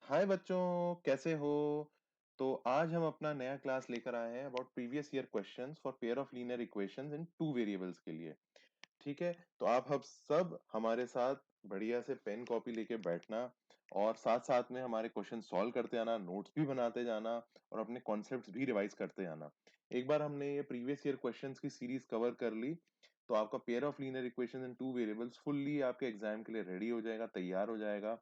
हाय बच्चों, कैसे हो? तो आज हम अपना नया क्लास लेकर आए हैं about previous year questions for pair of linear equations in two variables के लिए। ठीक है, तो आप हम सब हमारे साथ बढ़िया से पेन कॉपी लेके बैठना और साथ साथ में हमारे क्वेश्चन सॉल्व करते आना, नोट्स भी बनाते जाना और अपने कॉन्सेप्ट्स भी रिवाइज करते आना। एक बार हमने ये प्रीवियस ईयर क्वेश्चंस की सीरीज कवर कर ली तो आपका pair of linear equations in two variables fully आपके एग्जाम के लिए रेडी हो जाएगा, तैयार हो जाएगा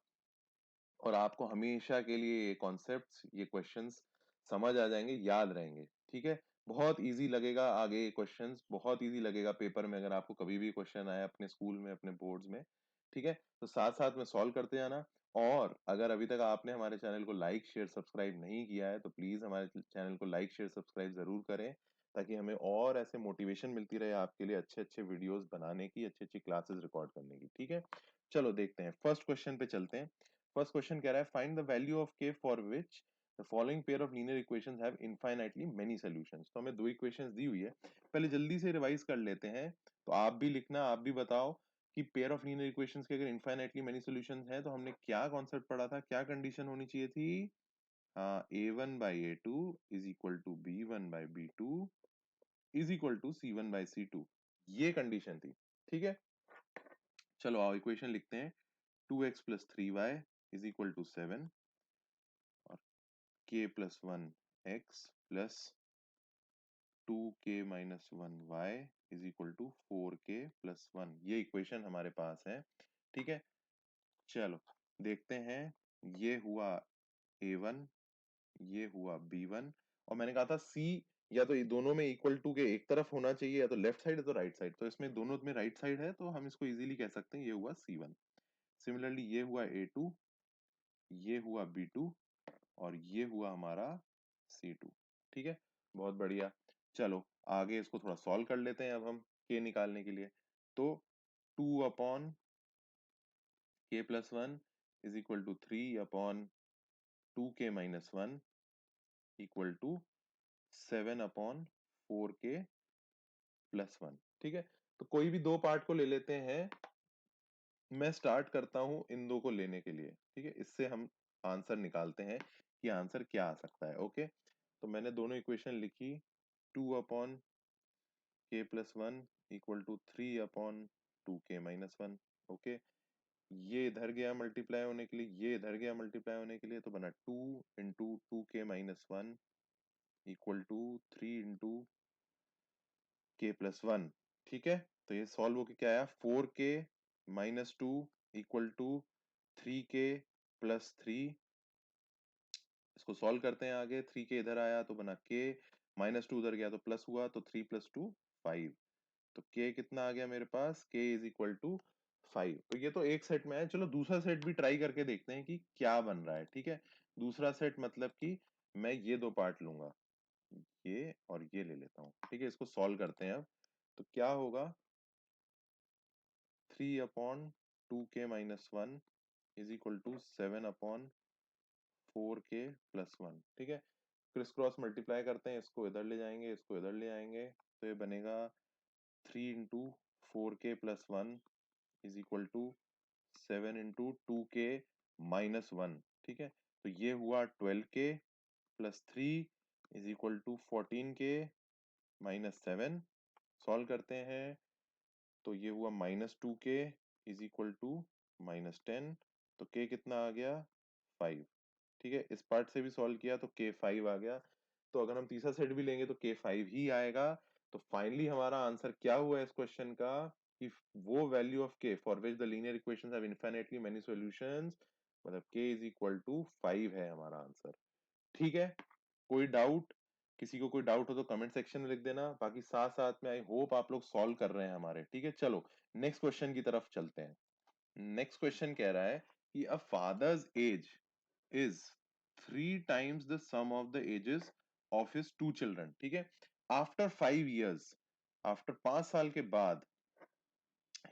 और आपको हमेशा के लिए ये कॉन्सेप्ट्स, ये क्वेश्चंस समझ आ जाएंगे, याद रहेंगे। ठीक है, बहुत इजी लगेगा आगे ये क्वेश्चंस, बहुत इजी लगेगा पेपर में अगर आपको कभी भी क्वेश्चन आया अपने स्कूल में, अपने बोर्ड्स में। ठीक है, तो साथ साथ में सॉल्व करते जाना। और अगर अभी तक आपने हमारे चैनल को लाइक शेयर सब्सक्राइब नहीं किया है तो प्लीज हमारे चैनल को लाइक शेयर सब्सक्राइब जरूर करें, ताकि हमें और ऐसे मोटिवेशन मिलती रहे आपके लिए अच्छे अच्छे वीडियोस बनाने की, अच्छी अच्छी क्लासेस रिकॉर्ड करने की। ठीक है, चलो देखते हैं, फर्स्ट क्वेश्चन पे चलते हैं। फर्स्ट क्वेश्चन कह रहा है find the value of k for which the following pair of linear equations have infinitely many solutions. तो हमें दो इक्वेशंस दी हुई है, पहले जल्दी से रिवाइज कर लेते हैं। तो आप भी लिखना, आप भी बताओ कि पेयर ऑफ लीनियर इक्वेशंस के अगर इनफाइनाइटली मेनी सॉल्यूशंस हैं तो हमने क्या कॉन्सेप्ट पढ़ा था, क्या कंडीशन होनी चाहिए थी? हाँ, a1/a2 is equal to b1/b2 is equal to c1/c2, ये कंडीशन थी। ठीक है, चलो आओ इक्वेशन लिखते हैं। 2x plus 3y is equal to 7 और k plus 1x plus 2k-1y is equal to 4k+1, ये इक्वेशन हमारे पास है। ठीक है, चलो देखते हैं। ये हुआ a1, ये हुआ b1, और मैंने कहा था c या तो ये दोनों में इक्वल टू के एक तरफ होना चाहिए, या तो लेफ्ट साइड है तो राइट साइड, तो इसमें दोनों में राइट साइड है तो हम इसको इजीली कह सकते हैं ये हुआ c1। सिमिलरली ये हुआ a2, ये हुआ b2 और ये हुआ हमारा C2। ठीक है, बहुत बढ़िया। चलो आगे इसको थोड़ा सॉल्व कर लेते हैं अब हम k निकालने के लिए। तो 2/k+1 is equal to 3/2k-1 equal to 7/4k+1। ठीक है, तो कोई भी दो पार्ट को ले लेते हैं। मैं स्टार्ट करता हूं इन दो को लेने के लिए। ठीक है, इससे हम आंसर निकालते हैं कि आंसर क्या आ सकता है। ओके, तो मैंने दोनों इक्वेशन लिखी। 2/k+1 equal to 3/2k-1। Okay, ये इधर गया मल्टीप्लाई होने के लिए, ये इधर गया मल्टीप्लाई होने के लिए, तो बना 2 × 2k-1 इक्वल टू 3 × k+1। ठीक है, तो ये सॉल्व होके क्या आया, 4k-2 इक्वल टू 3k+3। इसको सॉल्व करते हैं आगे। 3k इधर आया तो बना k-2 उधर गया तो प्लस हुआ, तो 3+2 5। तो k कितना आ गया मेरे पास, k इज इक्वल टू 5। तो ये तो एक सेट में है, चलो दूसरा सेट भी ट्राई करके देखते हैं कि क्या बन रहा है। ठीक है, दूसरा सेट मतलब कि मैं ये दो पार्ट लूंगा, ये और ये ले लेता हूँ। ठीक है, इसको सॉल्व करते हैं अब। तो क्या होगा, 3/2k-1 is equal to 7/4k+1। ठीक है, क्रिस क्रॉस मल्टीप्लाई करते हैं, इसको इधर ले जाएंगे, इसको इधर ले आएंगे, तो ये बनेगा 3 × 4k+1 is equal to 7 × 2k-1। ठीक है, तो ये हुआ 12k+3 is equal to 14k-7। Solve करते हैं, तो ये हुआ -2k इज इक्वल टू -10। तो k कितना आ गया, 5। ठीक है, इस पार्ट से भी सॉल्व किया तो k 5 आ गया। तो अगर हम तीसरा सेट भी लेंगे तो k 5 ही आएगा। तो फाइनली हमारा आंसर क्या हुआ इस क्वेश्चन का, कि वो value of k for which the linear equations have infinitely many solutions, मतलब k इज इक्वल टू 5 है हमारा आंसर। ठीक है, कोई डाउट? किसी को कोई डाउट हो तो कमेंट सेक्शन में लिख देना। बाकी साथ साथ में आई होप आप लोग सॉल्व कर रहे हैं हमारे। ठीक है, चलो नेक्स्ट क्वेश्चन की तरफ चलते हैं। नेक्स्ट क्वेश्चन कह रहा है कि अ father's age is 3 times the sum of the ages of his two children। ठीक है, आफ्टर 5 years, आफ्टर 5 साल के बाद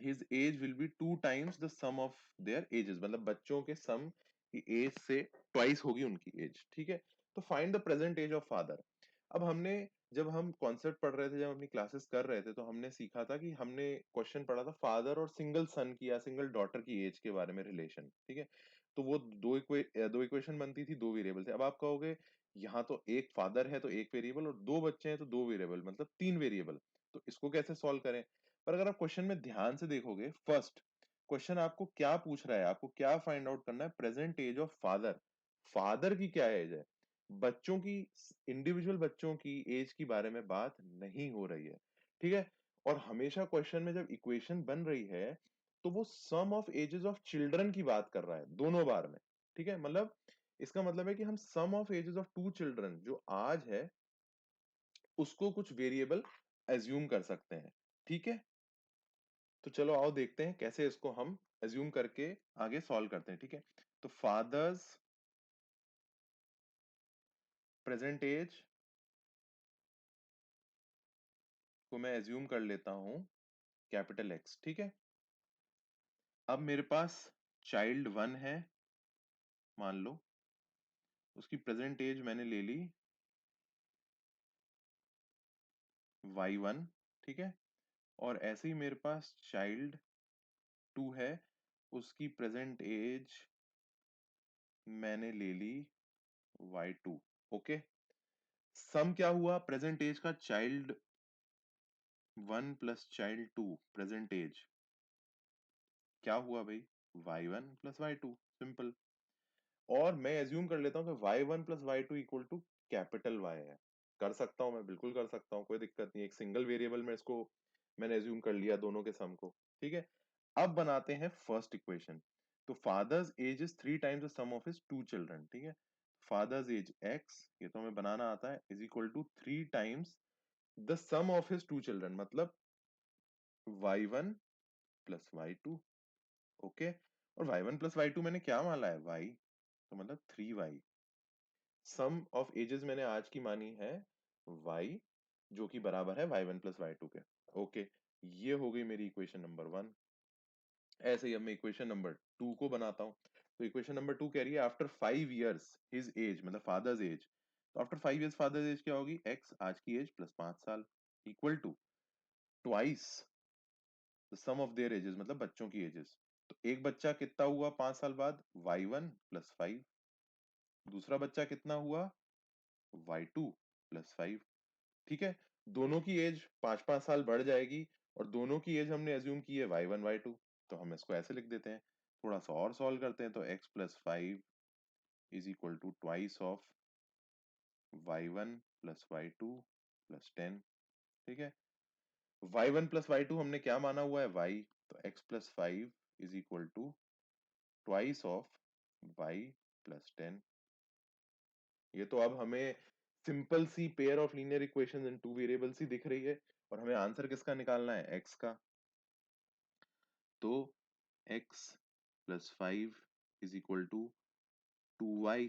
his age will be 2 times the sum of their ages, मतलब बच्चों के सम की एज से ट्वाइस होगी उनकी एज। ठीक है, तो find the present age of father. अब हमने, जब हम कॉन्सेप्ट पढ़ रहे थे, जब अपनी क्लासेस कर रहे थे, तो हमने सीखा था कि हमने क्वेश्चन पढ़ा था फादर और सिंगल सन की या सिंगल डॉटर की एज के बारे में रिलेशन। ठीक है, तो वो दो इक्वेशन बनती थी, दो वेरिएबल थे। अब आप कहोगे यहाँ तो एक फादर है तो एक वेरिएबल, और दो बच्चे हैं तो दो वेरिएबल, मतलब तीन वेरिएबल, तो इसको कैसे सॉल्व करें? पर अगर आप क्वेश्चन में ध्यान से देखोगे, फर्स्ट क्वेश्चन आपको क्या पूछ रहा है, आपको क्या फाइंड आउट करना है? Present age of father. Father की क्या एज है? बच्चों की, इंडिविजुअल बच्चों की एज की बारे में बात नहीं हो रही है, ठीक है। और हमेशा क्वेश्चन में जब इक्वेशन बन रही है तो वो सम ऑफ एजेस ऑफ चिल्ड्रन की बात कर रहा है दोनों बार में, ठीक है। मतलब इसका मतलब है कि हम sum of ages of two children जो आज है उसको कुछ वेरिएबल एज्यूम कर सकते हैं, ठीक है। तो चलो आओ देखते हैं कैसे इसको हम एज्यूम करके आगे सॉल्व करते हैं, ठीक है। तो फादर्स प्रेजेंट एज को मैं एज्यूम कर लेता हूं कैपिटल एक्स, ठीक है। अब मेरे पास चाइल्ड वन है, मान लो, उसकी प्रेजेंट एज मैंने ले ली y1, ठीक है। और ऐसे ही मेरे पास चाइल्ड टू है, उसकी प्रेजेंट एज मैंने ले ली y2, ओके। सम क्या हुआ प्रेजेंट एज का? Child one plus child two present age क्या हुआ भाई? y1 plus y2, simple. और मैं एज्यूम कर लेता हूँ कि y1 plus y2 equal to capital Y है। कर सकता हूँ, मैं बिल्कुल कर सकता हूँ, कोई दिक्कत नहीं। एक सिंगल वेरिएबल में इसको मैंने एज्यूम कर लिया, दोनों के सम को, ठीक है। अब बनाते हैं फर्स्ट इक्वेशन। तो father's age is three times the sum of his two children, ठीक है। फादर्स एज x, ये तो हमें बनाना आता है, is equal to three times the sum of his two children, मतलब y1 प्लस y2, ओके। और y1 प्लस y2 मैंने क्या माना है? y, तो मतलब 3y। सम ऑफ एजेस मैंने आज की मानी है y, जो कि बराबर है y1 प्लस y2 के, ओके। ये हो गई मेरी इक्वेशन नंबर वन। ऐसे ही अब मैं इक्वेशन नंबर टू को बनाता हूँ। तो इक्वेशन नंबर टू कह रही है आफ्टर 5 years हिज एज, मतलब फादर्स एज। तो आफ्टर 5 years फादर्स एज क्या होगी? एक्स, आज की एज प्लस 5 साल, equal to twice the sum of their ages, मतलब बच्चों की एजेस। तो एक बच्चा कितना हुआ 5 साल बाद? y1 plus 5। दूसरा बच्चा कितना हुआ? y2 प्लस 5, ठीक है। दोनों की एज 5-5 साल बढ़ जाएगी, और दोनों की एज हमने एज्यूम की है y1 y2। तो हम इसको ऐसे लिख देते हैं। थोड़ा सा और सॉल्व करते हैं, तो x plus 5 is equal to twice of y1 plus y2 plus 10, ठीक है। y1 प्लस y2 हमने क्या माना हुआ है? y, तो x plus 5 is equal to twice of y plus 10। ये तो अब हमें सिंपल सी pair of linear equations in two variables ही दिख रही है, और हमें आंसर किसका निकालना है? x का। तो x plus 5 is equal to 2y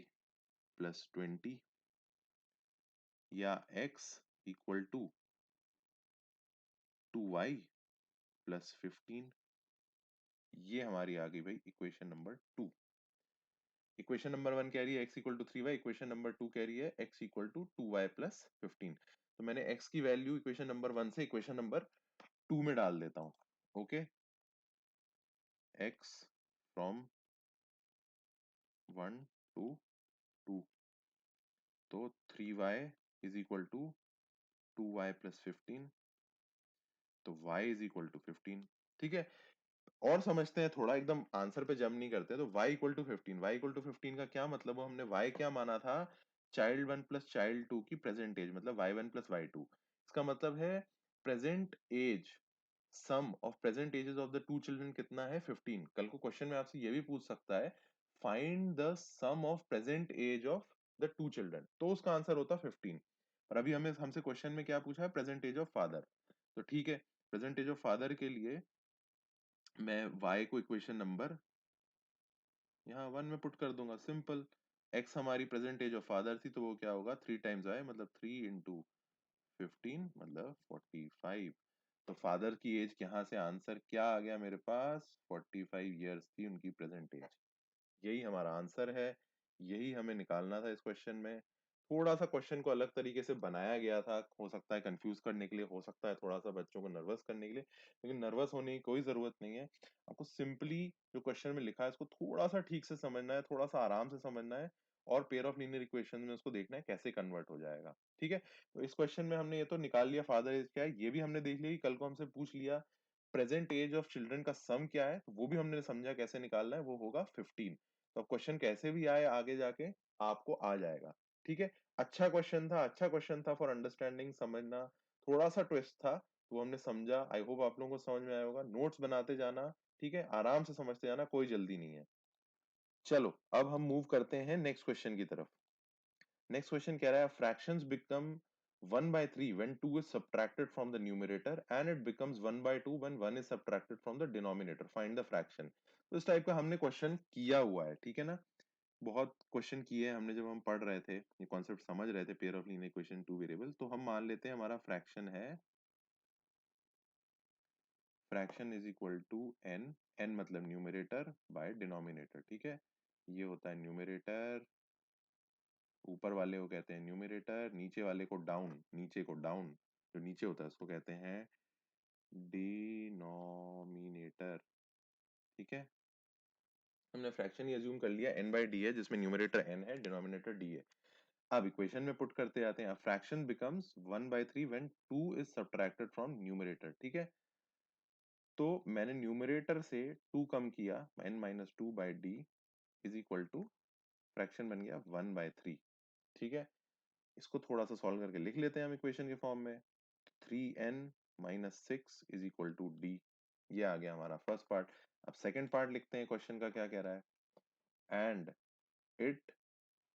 plus 20, या x equal to 2y plus 15। ये हमारी आ गई भाई equation number two. Equation number one कह रही है x equal to 3y, equation number two कह रही है x equal to 2y plus 15। तो मैंने x की वैल्यू इक्वेशन नंबर वन से इक्वेशन नंबर टू में डाल देता हूँ, ओके। x फ्रॉम 1 टू 2, तो 3y is equal to 2y plus 15, तो y इज इक्वल टू 15, ठीक है। और समझते हैं थोड़ा, एकदम आंसर पे जंप नहीं करते। तो y equal to 15, y equal to 15 का क्या मतलब? हमने y क्या माना था? Child one plus child two की प्रेजेंट एज, मतलब y1 प्लस y2। इसका मतलब है present age, sum of present ages of the two children कितना है? 15। कल को क्वेश्चन में आपसे ये भी पूछ सकता है, find the sum of present age of the two children, तो उसका आंसर होता 15। और अभी हमें हमसे क्वेश्चन में क्या पूछा है? Present age of father. तो ठीक है, प्रेजेंट एज ऑफ फादर के लिए मैं y को इक्वेशन नंबर यहाँ वन में पुट कर दूंगा, सिंपल। x हमारी प्रेजेंट एज ऑफ फादर थी, तो वो क्या होगा? 3 टाइम्स y, मतलब 3 इंटू 15, मतलब 45। तो फादर की एज यहाँ से आंसर क्या आ गया मेरे पास? 45 years थी उनकी प्रेजेंट एज। यही हमारा आंसर है, यही हमें निकालना था इस क्वेश्चन में। थोड़ा सा क्वेश्चन को अलग तरीके से बनाया गया था, हो सकता है कंफ्यूज करने के लिए, हो सकता है थोड़ा सा बच्चों को नर्वस करने के लिए, लेकिन नर्वस होने की कोई जरूरत नहीं है। आपको सिंपली जो क्वेश्चन में लिखा है इसको थोड़ा सा ठीक से समझना है, थोड़ा सा आराम से समझना है, और पेयर ऑफ लीनियर इक्वेशन में उसको देखना है कैसे कन्वर्ट हो जाएगा। ठीक है, तो इस क्वेश्चन में हमने ये तो निकाल लिया फादर एज क्या है, ये भी हमने देख लिया कि कल को हमसे पूछ लिया प्रेजेंट एज ऑफ चिल्ड्रन का सम क्या है, तो वो भी हमने समझा कैसे निकालना है, वो होगा 15। तो क्वेश्चन कैसे भी आए आगे जाके आपको आ जाएगा। ठीक है, अच्छा क्वेश्चन था, अच्छा क्वेश्चन था फॉर अंडरस्टैंडिंग, समझना, थोड़ा सा ट्विस्ट था तो हमने समझा। आई होप आप लोगों को समझ में आया होगा। नोट्स बनाते जाना, ठीक है, आराम से समझते जाना, कोई जल्दी नहीं है। चलो अब हम मूव करते हैं नेक्स्ट क्वेश्चन की तरफ। नेक्स्ट क्वेश्चन कह रहा है fractions become 1/3 when 2 is subtracted from the numerator and it becomes 1/2 when 1 is subtracted from the denominator, find the fraction। तो इस टाइप का हमने क्वेश्चन किया हुआ है, ठीक है ना, बहुत क्वेश्चन किए हैं हमने जब हम पढ़ रहे थे, ये कॉन्सेप्ट समझ रहे थे pair of linear equation two variable. तो हम मान लेते हैं हमारा फ्रैक्शन है, fraction is equal to n, n मतलब न्यूमरेटर बाय डिनोमिनेटर। ठीक है, ये होता है न्यूमरेटर, ऊपर वाले को कहते हैं न्यूमरेटर, नीचे वाले को डाउन, नीचे को डाउन, जो नीचे होता है उसको कहते हैं डिनोमिनेटर। ठीक है, हमने फ्रैक्शन ही अज्यूम कर लिया n बाई डी है, जिसमें न्यूमरेटर n है, डिनोमिनेटर d है। अब इक्वेशन में पुट करते जाते हैं। Fraction becomes 1/3 when 2 is subtracted from numerator. ठीक है, तो मैंने न्यूमरेटर से 2 कम किया, n minus two by d is equal to, fraction बन गया 1/3। ठीक है, इसको थोड़ा सा सॉल्व करके लिख लेते हैं हम इक्वेशन के फॉर्म में। 3n-6 is equal to D, ये आ गया हमारा फर्स्ट पार्ट। अब सेकंड पार्ट लिखते हैं, क्वेश्चन का क्या कह रहा है, एंड इट,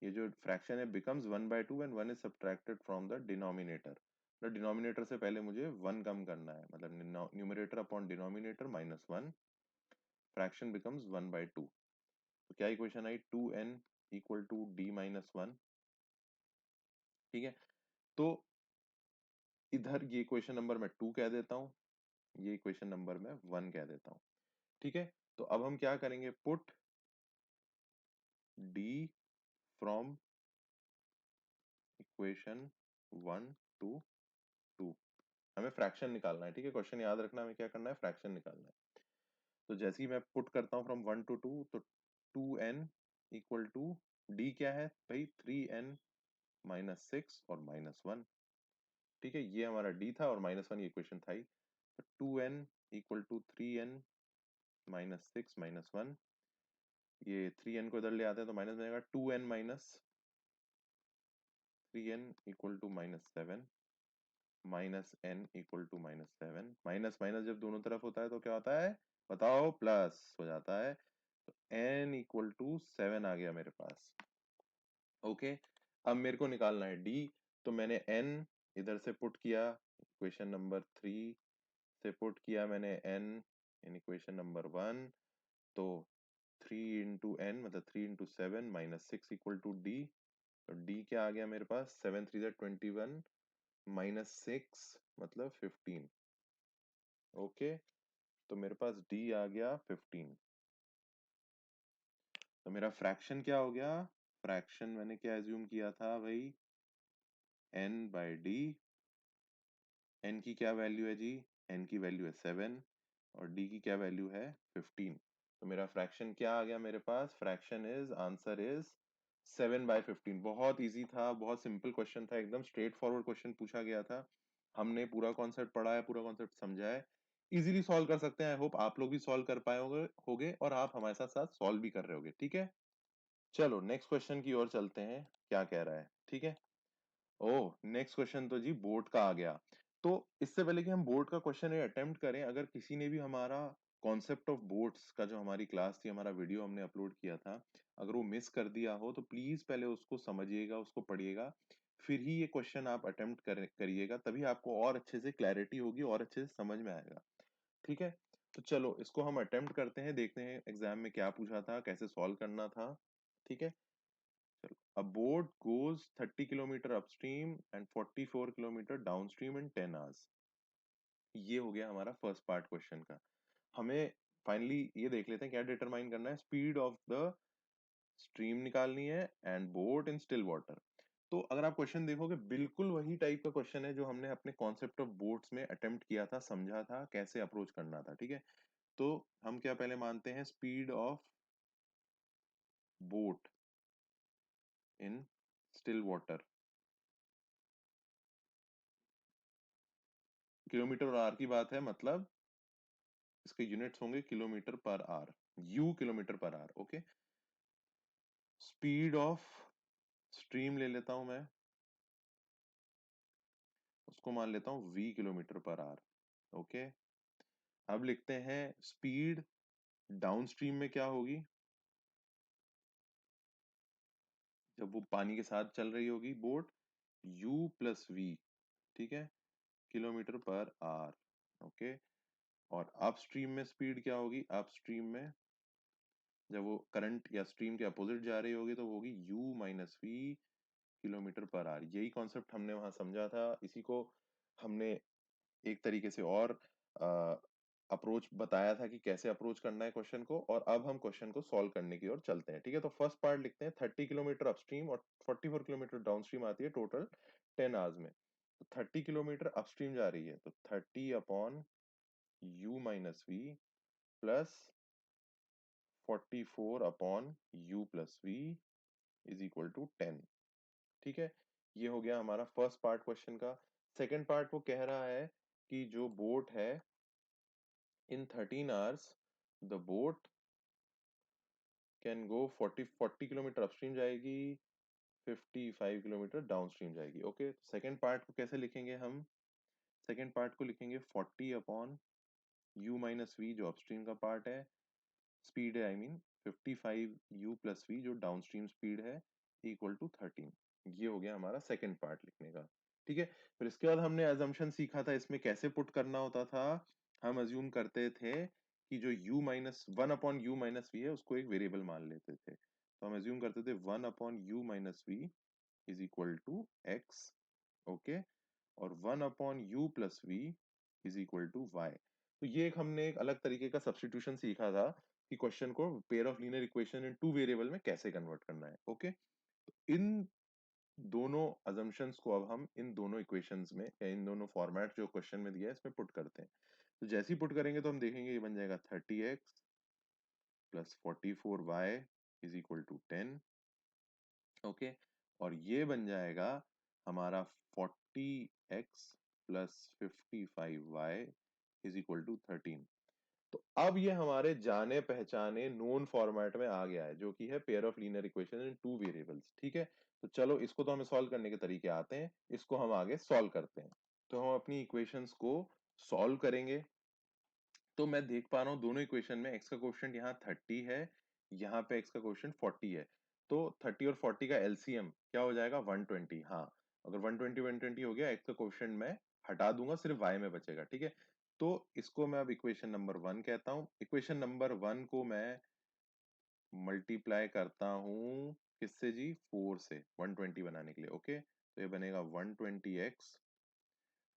ये जो फ्रैक्शन है, becomes 1/2 when 1 is subtracted from the denominator. तो डिनोमिनेटर से पहले मुझे 1 कम करना है, मतलब numerator upon denominator -1, fraction becomes 1/2। तो क्या equation I, 2n equal to d-1। ठीक है, तो इधर ये इक्वेशन नंबर मैं 2 कह देता हूँ, ये इक्वेशन नंबर मैं 1 कह देता हूँ। ठीक है, तो अब हम क्या करेंगे, put d from equation 1 to 2। हमें फ्रैक्शन निकालना है। ठीक है, क्वेश्चन याद रखना, हमें क्या करना है, फ्रैक्शन निकालना है। तो जैसे ही मैं पुट करता हूँ फ्रॉम 1 टू 2, तो 2n इक्वल टू d क्या है भाई, 3n-6 और -1। ठीक है, ये हमारा d था और -1 ये इक्वेशन था ही। तो 2n इक्वल टू 3n-6 -1, ये 3n को इधर ले आते हैं तो माइनस बनेगा 2n equal to -7, minus n equal to -7। Minus minus जब दोनों तरफ होता है तो क्या होता है, बताओ, प्लस हो जाता है। तो n इक्वल टू 7 आ गया मेरे पास। ओके, अब मेरे को निकालना है d, तो मैंने n इधर से पुट किया, इक्वेशन नंबर 3 से पुट किया मैंने n इन इक्वेशन नंबर 1। तो 3 इंटू n मतलब 3 × 7 -6 इक्वल टू d। तो d क्या आ गया मेरे पास, 7 3 = 21 -6 मतलब 15। ओके, तो मेरे पास d आ गया 15। तो मेरा फ्रैक्शन क्या हो गया, फ्रैक्शन मैंने क्या एज्यूम किया था भाई, n बाई डी। n की क्या वैल्यू है जी, n की वैल्यू है 7 और d की क्या वैल्यू है 15। तो मेरा फ्रैक्शन क्या आ गया मेरे पास, फ्रैक्शन इज, आंसर इज 7/15। बहुत इजी था, बहुत सिंपल क्वेश्चन था, एकदम स्ट्रेट फॉरवर्ड क्वेश्चन पूछा गया था। हमने पूरा कॉन्सेप्ट पढ़ा है, पूरा कॉन्सेप्ट समझा है, इजीली सॉल्व कर सकते हैं। आई होप आप लोग भी सॉल्व कर पाए होगे और आप हमारे साथ साथ सॉल्व भी कर रहे होगे। ठीक है, चलो नेक्स्ट क्वेश्चन की ओर चलते हैं, क्या कह रहा है। ठीक है, ओह, नेक्स्ट क्वेश्चन तो जी बोर्ड का आ गया। तो इससे पहले कि हम बोर्ड का क्वेश्चन अटेम्प्ट करें, अगर किसी ने भी हमारा कॉन्सेप्ट ऑफ बोर्ड्स का जो हमारी क्लास थी, हमारा वीडियो हमने अपलोड किया था, अगर वो मिस कर दिया हो तो प्लीज पहले उसको समझिएगा, उसको पढ़िएगा, फिर ही ये क्वेश्चन आप अटेम्प्ट करिएगा, तभी आपको और अच्छे से क्लैरिटी होगी और अच्छे से समझ में आएगा। ठीक है, तो चलो इसको हम अटेम्प्ट करते हैं, देखते हैं एग्जाम में क्या पूछा था, कैसे सॉल्व करना था। ठीक है, चलो, a boat goes 30 kilometre upstream and 44 kilometre downstream in 10 hours। ये हो गया हमारा फर्स्ट पार्ट क्वेश्चन का। हमें फाइनली ये देख लेते हैं क्या डिटरमाइन करना है, स्पीड ऑफ द स्ट्रीम निकालनी है and boat in still water. तो अगर आप क्वेश्चन देखोगे बिल्कुल वही टाइप का क्वेश्चन है जो हमने अपने कॉन्सेप्ट ऑफ बोट्स में अटेम्प्ट किया था, समझा था कैसे अप्रोच करना था, ठीक है। तो हम क्या पहले मानते हैं, speed of boat in still water, kilometre और आर की बात है, मतलब इसके यूनिट्स होंगे kilometre per hour, u kilometre per hour, okay. Speed of stream ले लेता हूं मैं, उसको मान लेता हूं v kilometre per hour, okay. अब लिखते हैं स्पीड डाउनस्ट्रीम में क्या होगी, जब वो पानी के साथ चल रही होगी बोट, u प्लस वी, ठीक है, किलोमीटर पर आर, ओके। और अपस्ट्रीम में स्पीड क्या होगी, अपस्ट्रीम में जब वो करंट या स्ट्रीम के अपोजिट जा रही होगी तो वो होगी u minus we kilometre per are. यही कॉन्सेप्ट हमने वहां समझा था, इसी को हमने एक तरीके से और अप्रोच बताया था कि कैसे अप्रोच करना है क्वेश्चन को। और अब हम क्वेश्चन को सॉल्व करने की ओर चलते हैं, ठीक है। तो फर्स्ट पार्ट लिखते हैं, 30 किलोमीटर अपस्ट्रीम और 44 किलोमीटर डाउनस्ट्रीम आती है टोटल 10 आवर्स में। तो 30 किलोमीटर अपस्ट्रीम जा रही है, तो 30/u-v plus 44/u+v is equal to 10, ठीक है। ये हो गया हमारा फर्स्ट पार्ट क्वेश्चन का। सेकंड पार्ट वो कह रहा है कि जो बोट है, इन 13 hours the boat can go 40 kilometre upstream जाएगी, 55 किलोमीटर डाउनस्ट्रीम जाएगी, ओके। सेकंड पार्ट को कैसे लिखेंगे हम, सेकंड पार्ट को लिखेंगे 40/u-v जो अपस्ट्रीम का पार्ट है, स्पीड है, आई मीन 55u+v जो डाउनस्ट्रीम स्पीड है, इक्वल टू 13। ये हो गया हमारा सेकंड पार्ट लिखने का, ठीक है। फिर इसके बाद हमने अजम्पशन सीखा था, इसमें कैसे पुट करना होता था। हम अज्यूम करते थे कि जो u-1/u-v है उसको एक वेरिएबल मान लेते थे, तो हम अज्यूम करते थे 1/u-v is equal to x, okay. और 1/u+v is equal to Y. तो ये एक हमने एक अलग तरीके का सब्स्टिट्यूशन सीखा था कि क्वेश्चन को pair of linear equation in two variable में कैसे कन्वर्ट करना है, ओके। इन दोनों अजम्पशंस को अब हम इन दोनों इक्वेशंस में या इन दोनों फॉर्मेट जो क्वेश्चन में दिया है इसमें पुट करते हैं। तो जैसे ही पुट करेंगे तो हम देखेंगे ये बन जाएगा 30x plus 44y is equal to 10, okay. और ये बन जाएगा हमारा 40x plus 55y is equal to 13। तो अब ये हमारे जाने पहचाने नोन फॉर्मेट में आ गया है, जो कि है pair of linear equation in two variables, ठीक है। तो चलो इसको तो हमें सॉल्व करने के तरीके आते हैं, इसको हम आगे सॉल्व करते हैं। तो हम अपनी इक्वेशंस को सॉल्व करेंगे। तो मैं देख पा रहा हूँ दोनों इक्वेशन में एक्स का कोएफिशिएंट यहाँ 30 है, यहाँ पे एक्स का कोएफिशिएंट 40 है। तो 30 और 40 का एलसीएम क्या हो जाएगा, 120। हाँ, अगर 120 120 हो गया, एक्स का कोएफिशिएंट मैं हटा दूंगा, सिर्फ वाई में बचेगा, ठीक है। तो इसको मैं अब इक्वेशन नंबर 1 कहता हूँ। इक्वेशन नंबर 1 को मैं मल्टीप्लाई करता हूँ किससे जी, 4 से 120 बनाने के लिए, ओके। तो ये बनेगा 120x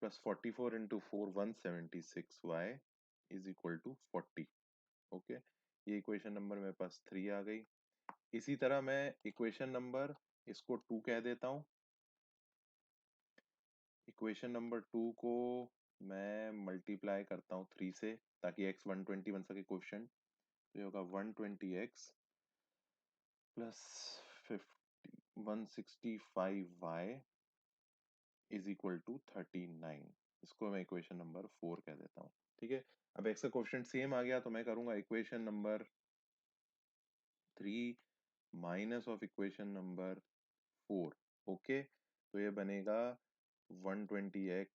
plus 44 into 4 176y is equal to 40, okay. ये इक्वेशन नंबर मेरे पास 3 आ गई। इसी तरह मैं इक्वेशन नंबर इसको 2 कह देता हूँ। इक्वेशन नंबर 2 को मैं मल्टीप्लाई करता हूँ 3 से, ताकि x 120 बन सके क्वेश्चन। तो ये होगा 120x plus 165y is equal to 39। इसको मैं इक्वेशन नंबर 4 कह देता हूँ, ठीक है। अब x का क्वेश्चन सेम आ गया, तो मैं करूंगा equation number 3 minus of equation number 4, okay. तो ये बनेगा 120x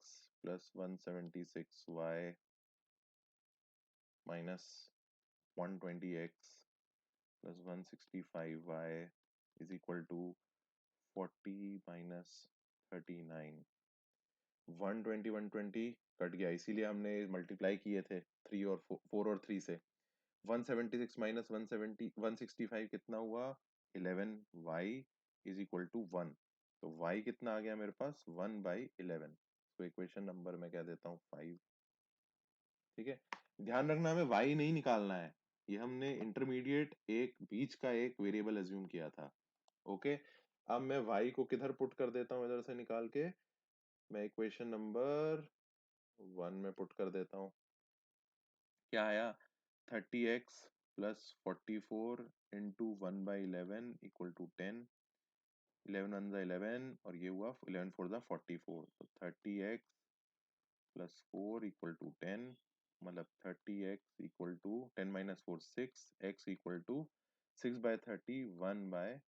plus 176y minus 120x plus 165y is equal to 40 minus 39। 120 120 cut गया, इसीलिए हमने मल्टीप्लाई किए थे 3 और 4 और 3 से। 176 माइनस 170 165 कितना हुआ, 11। y is equal to 1। तो y कितना आ गया मेरे पास, 1/11। तो इक्वेशन नंबर मैं कह देता हूँ 5, ठीक है। ध्यान रखना हमें y नहीं निकालना है, ये हमने इंटरमीडिएट एक बीच का एक वेरिएबल अज्यूम किया था, ओके। अब मैं y को किधर पुट कर देता हूँ इधर से निकाल के, मैं इक्वेशन नंबर 1 में पुट कर देता हूँ। क्या आया? 30x plus 44 into 1/11 equal to 10। 11 one ज़ा 11 और ये हुआ 11 फोर ज़ा 44। तो 30x प्लस 4 इक्वल टू 10, मतलब 30x equal to 10 minus 4 6, x equal to 6/30 1/5।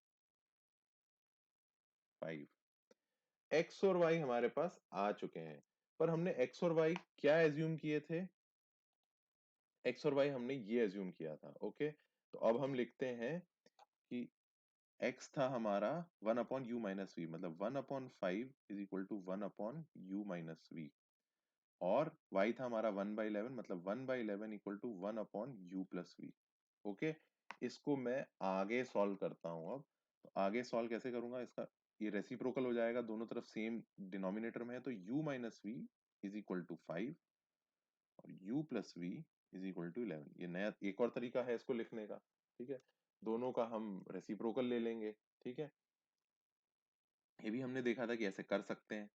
x और y हमारे पास आ चुके हैं, पर हमने x और y क्या एज्यूम किए थे? x और y हमने ये एज्यूम किया था। ओके, तो अब हम लिखते हैं कि x था हमारा 1/u माइनस वी, मतलब 1/5 is equal to 1/u minus v, और y था हमारा 1/11, मतलब 1/11 equal to 1/u plus v. Okay, इसको मैं आगे सॉल्व करता हूं। अब तो आगे सॉल्व कैसे करूंगा इसका? ये रेसिप्रोकल हो जाएगा, दोनों तरफ सेम डिनोमिनेटर में है, तो u minus v is equal to 5 और u plus v is equal to 11। ये नया एक और तरीका है इसको लिखने का। ठीक है, दोनों का हम रेसिप्रोकल ले लेंगे। ठीक है, ये भी हमने देखा था कि ऐसे कर सकते हैं,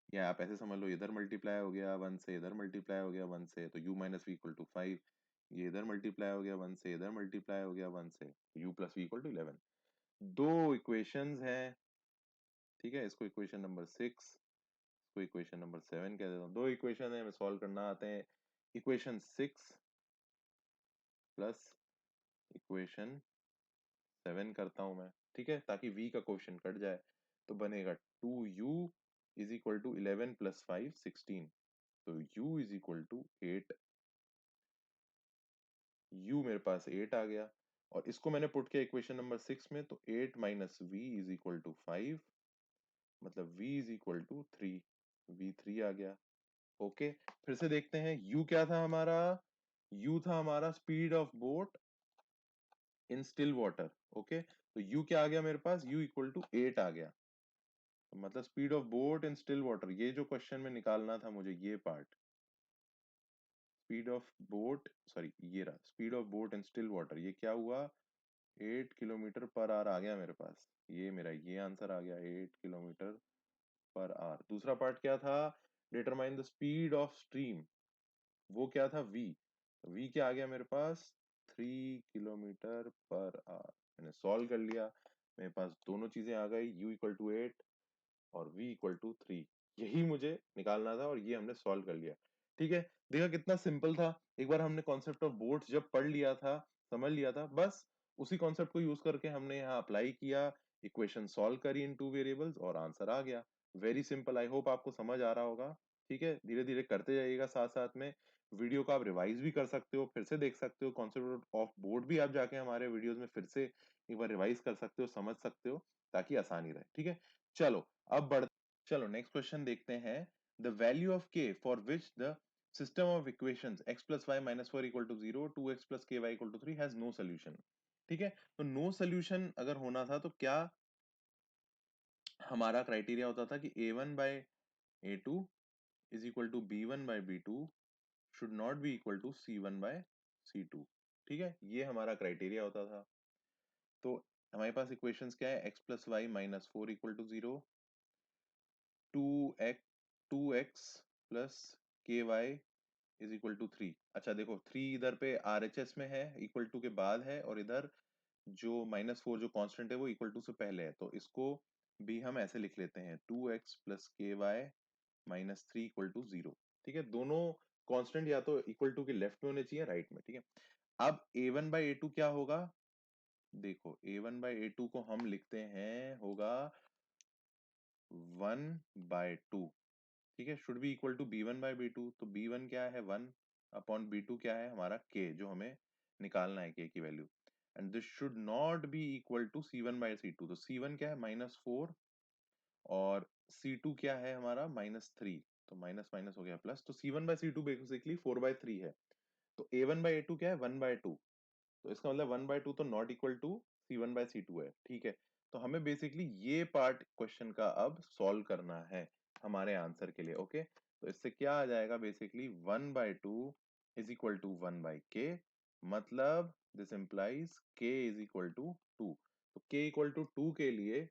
या आप ऐसे समझ लो, इधर मल्टीप्लाई हो गया 1 से, इधर मल्टीप्लाई हो गया 1 से, तो u minus v equal to 5। ये इधर मल्टीप्लाई हो गया 1 से, इधर मल्टीप्लाई हो गया 1 से, u plus v equal to 11। दो इक्वेशंस हैं। ठीक है, इसको इक्वेशन नंबर 6, इसको इक्वेशन नंबर 7 कह देता हूँ। दो इक्वेशन है, हमें सॉल्व करना आते हैं। इक्वेशन 6 प्लस इक्वेशन 7 करता हूं मैं। ठीक है, ताकि v का क्वेश्चन कट जाए, तो बनेगा 2u is equal to 11 plus 5 16। तो u is equal to 8। u मेरे पास 8 आ गया, और इसको मैंने पुट किया इक्वेशन नंबर 6 में, तो 8 minus v is equal to 5, मतलब v is equal to 3। v3 आ गया। ओके, फिर से देखते हैं u क्या था हमारा। u था हमारा speed of boat in still water. Okay, तो u क्या आ गया मेरे पास? u इक्वल टू 8 आ गया, मतलब speed of boat in still water. ये जो क्वेश्चन में निकालना था मुझे, ये part, speed of boat, sorry ये रहा, speed of boat in still water, ये क्या हुआ? 8 किलोमीटर पर आवर आ गया मेरे पास। ये मेरा ये आंसर आ गया, 8 किलोमीटर पर आवर। दूसरा पार्ट क्या था? Determine the speed of stream, वो क्या था? v। v क्या आ गया मेरे पास? 3 किलोमीटर पर आवर। मैंने सॉल्व कर लिया, मेरे पास दोनों चीजें आ गई, u इक्वल टू 8 और v इक्वल टू 3। यही मुझे निकालना था, और ये हमने सॉल्व कर लिया। ठीक है, देखा कितना सिंपल था। एक बार हमने कॉन्सेप्ट ऑफ बोट्स जब पढ़ लिया था, समझ लिया था, बस उसी कॉन्सेप्ट को यूज करके हमने यहाँ अप्लाई किया, इक्वेशन सॉल्व करी इन टू वेरिएबल्स, और आंसर आ गया। Very simple. आई होप आपको समझ आ रहा होगा। ठीक है, धीरे धीरे करते जाइएगा, साथ साथ में वीडियो को आप रिवाइज भी कर सकते हो, फिर से देख सकते हो। कॉन्सेप्ट ऑफ बोट भी आप जाके हमारे वीडियोस में फिर से एक बार रिवाइज कर सकते हो, समझ सकते हो, ताकि आसानी रहे। ठीक है, चलो अब बढ़ चलो नेक्स्ट क्वेश्चन देखते हैं। The value of k for which the system of equations x plus Y minus 4 equal to 0, 2x plus के Y equal to 3 has no solution. ठीक है, तो नो सोल्यूशन अगर होना था तो क्या हमारा क्राइटेरिया होता था कि a1 by a2 is equal to b1 by b2 should not be equal to c1 by c2। ठीक है, ये हमारा क्राइटेरिया होता था। तो हमारे पास इक्वेशंस क्या है? x plus Y minus 4 equal to 0, 2x plus के वाई इज इक्वल टू 3। अच्छा देखो, 3 इधर पे RHS में है, इक्वल टू के बाद है, और इधर जो -4 जो कांस्टेंट है वो इक्वल टू से पहले है, तो इसको भी हम ऐसे लिख लेते हैं, 2x प्लस के वाई माइनस 3 इक्वल टू 0। ठीक है, दोनों कांस्टेंट या तो इक्वल टू के लेफ्ट में होने चाहिए, राइट में। ठीक है, अब a1 बाई a2 क्या होगा? देखो, a1 बाई a2 को हम लिखते हैं, होगा 1/2। ठीक है, should be equal to b1 by b2। तो b1 क्या है? 1/b2 क्या है हमारा? k, जो हमें निकालना है k की value. And this should not be equal to c1 by c2। तो c1 क्या है? -4, और c2 क्या है हमारा? -3। तो माइनस माइनस हो गया प्लस, तो c1 बाई c2 बेसिकली 4/3 है। तो a1 बाई a2 क्या है? 1/2। तो इसका मतलब 1/2 तो नॉट इक्वल टू c1/c2 है। ठीक है, तो हमें बेसिकली ये पार्ट क्वेश्चन का अब सॉल्व करना है हमारे आंसर के लिए। ओके, तो इससे क्या आ जाएगा? Basically 1/2 is equal to 1/k, मतलब this implies k is equal to 2। तो k इक्वल टू 2 के लिए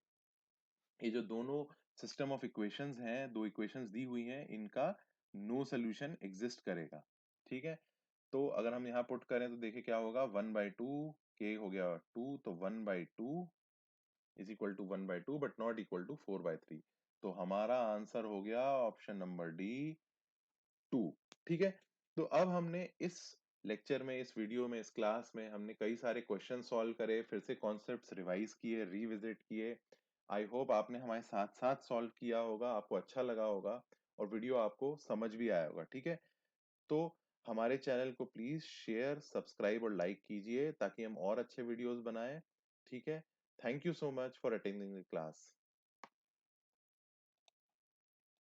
ये जो दोनों सिस्टम ऑफ इक्वेशंस हैं, दो इक्वेशंस दी हुई हैं, इनका नो सोल्यूशन एग्जिस्ट करेगा। ठीक है, तो अगर हम यहाँ पुट करें तो देखिए क्या होगा, 1/2 के हो गया 2, तो 1/2 is equal to 1/2 but not equal to 4/3। तो हमारा आंसर हो गया ऑप्शन नंबर डी, 2। ठीक है, तो अब हमने इस लेक्चर में, इस वीडियो में, इस क्लास में हमने कई सारे क्वेश्चन सॉल्व करे, फिर से कॉन्सेप्ट्स रिवाइज किए, रिविजिट किए। आई होप आपने हमारे साथ साथ सॉल्व किया होगा, आपको अच्छा लगा होगा और वीडियो आपको समझ भी आया होगा। ठीक है, तो हमारे चैनल को प्लीज शेयर, सब्सक्राइब और लाइक कीजिए ताकि हम और अच्छे वीडियोस बनाएं। ठीक है, thank you so much for attending the class.